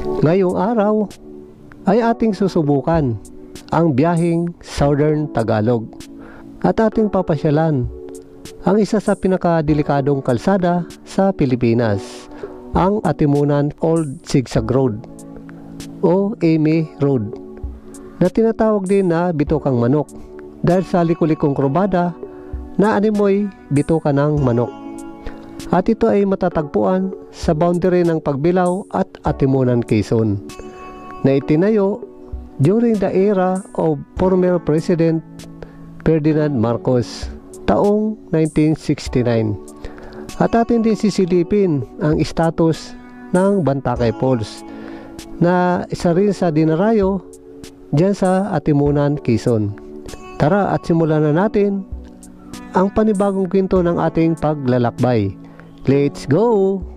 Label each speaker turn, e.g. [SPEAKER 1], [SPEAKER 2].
[SPEAKER 1] Ngayong araw ay ating susubukan ang biyaheng Southern Tagalog at ating papasyalan ang isa sa pinakadelikadong kalsada sa Pilipinas, ang Atimunan Old Zigzag Road o Amy Road, na tinatawag din na Bitokang Manok dahil sa likulikong krobada na animoy bituka ng manok. At ito ay matatagpuan sa boundary ng Pagbilao at Atimunan, Quezon, na itinayo during the era of former President Ferdinand Marcos taong 1969. At atin din sisilipin ang status ng Bantakay Falls na isa rin sa dinarayo dyan sa Atimunan, Quezon. Tara at simulan na natin ang panibagong kwento ng ating paglalakbay. Let's go!